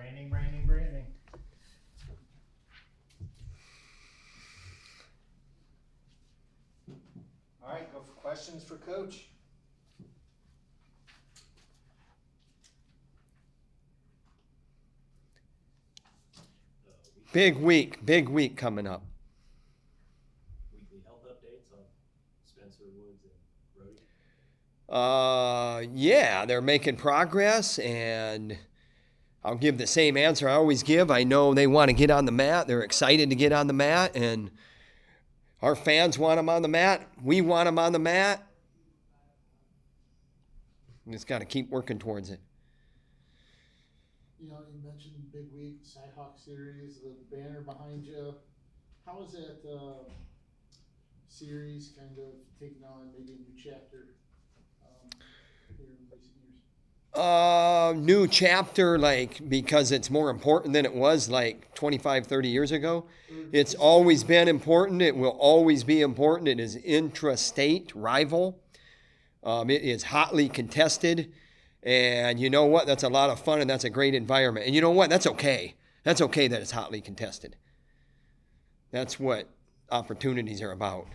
Branding. All right, go for questions for Coach. Big week coming up. Weekly health updates on Spencer Woods and Brody? Yeah, they're making progress, and I'll give the same answer I always give. I know they want to get on the mat. They're excited to get on the mat, and our fans want them on the mat. We want them on the mat. We just got to keep working towards it. You know, you mentioned big week, Cyhawk series, the banner behind you. How is that series kind of taking on maybe a new chapter here in recent years? New chapter, like, because it's more important than it was like 25, 30 years ago. It's always been important. It will always be important. It is intrastate rival. It is hotly contested. And you know what? That's a lot of fun, and that's a great environment. And you know what? That's okay. That's okay that it's hotly contested. That's what opportunities are about.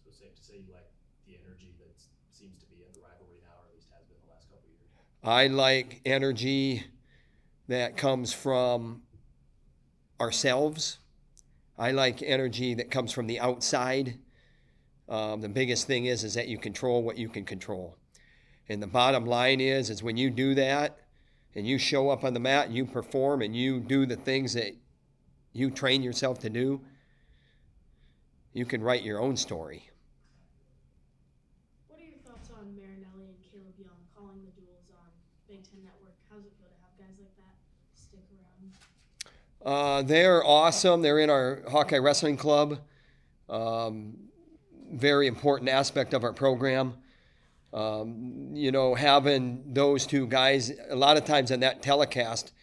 So safe to say you like the energy that seems to be in the rivalry now, or at least has been the last couple of years? I like energy that comes from ourselves. I like energy that comes from the outside. The biggest thing is that you control what you can control. And the bottom line is when you do that and you show up on the mat and you perform and you do the things that you train yourself to do, you can write your own story. What are your thoughts on Marinelli and Caleb Young calling the duels on Big Ten Network? How's it feel to have guys like that stick around? They're awesome. They're in our Hawkeye Wrestling Club. Very important aspect of our program. Having those two guys, a lot of times on that telecast,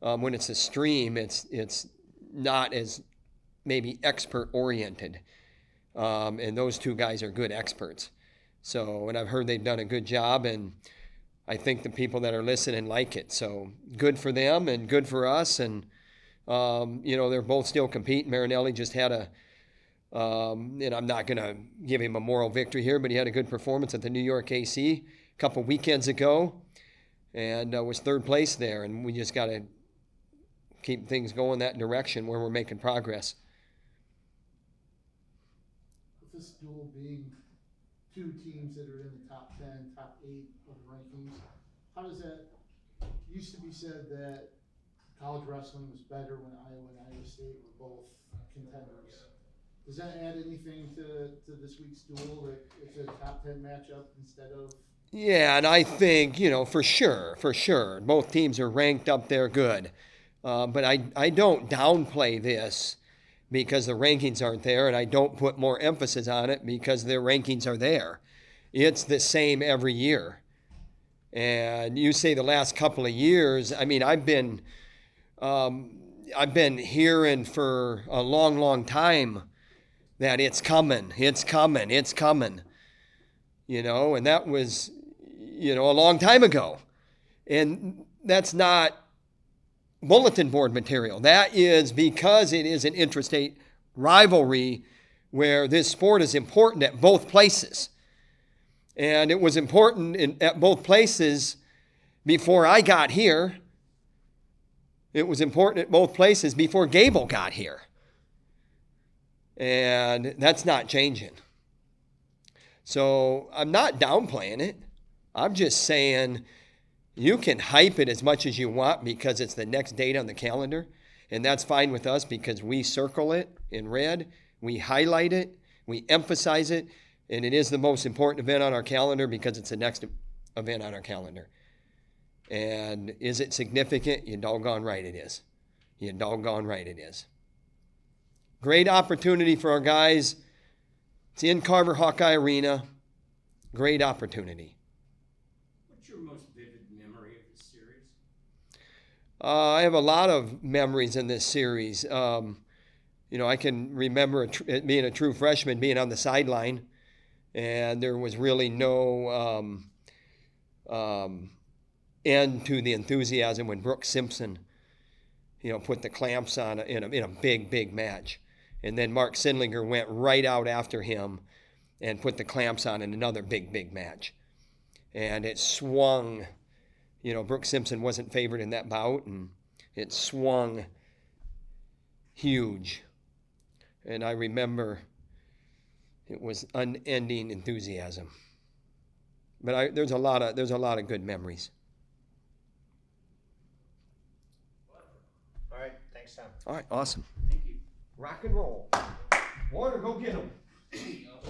when it's a stream, it's not as maybe expert oriented. And those two guys are good experts. So, and I've heard they've done a good job, and I think the people that are listening like it. So good for them and good for us. And, they're both still competing. Marinelli just had and I'm not going to give him a moral victory here, but he had a good performance at the New York AC a couple weekends ago and was third place there. And we just got to keep things going that direction where we're making progress. With this duel being two teams that are in the top 10, top 8 of the rankings, how does that, used to be said that college wrestling was better when Iowa and Iowa State were both contenders. Does that add anything to this week's duel, that it's a top 10 matchup instead of? Yeah, and I think, for sure, both teams are ranked up there good. But I don't downplay this because the rankings aren't there, and I don't put more emphasis on it because the rankings are there. It's the same every year. And you say the last couple of years, I mean, I've been hearing for a long, long time that it's coming, and that was, a long time ago. And that's not bulletin board material. That is because it is an interstate rivalry where this sport is important at both places. And it was important at both places before I got here. It was important at both places before Gable got here. And that's not changing. So I'm not downplaying it. I'm just saying you can hype it as much as you want because it's the next date on the calendar. And that's fine with us because we circle it in red, we highlight it, we emphasize it, and it is the most important event on our calendar because it's the next event on our calendar. And is it significant? You doggone right it is. You doggone right it is. Great opportunity for our guys. It's in Carver Hawkeye Arena. Great opportunity. What's your most vivid memory of this series? I have a lot of memories in this series. I can remember being a true freshman, being on the sideline, and there was really no end to the enthusiasm when Brooks Simpson, put the clamps on in a big match. And then Mark Sindlinger went right out after him and put the clamps on in another big match. And it swung, Brooks Simpson wasn't favored in that bout, and it swung huge. And I remember it was unending enthusiasm. But there's a lot of good memories. All right, thanks, Tom. All right, awesome. Thank you. Rock and roll. Warner, go get them.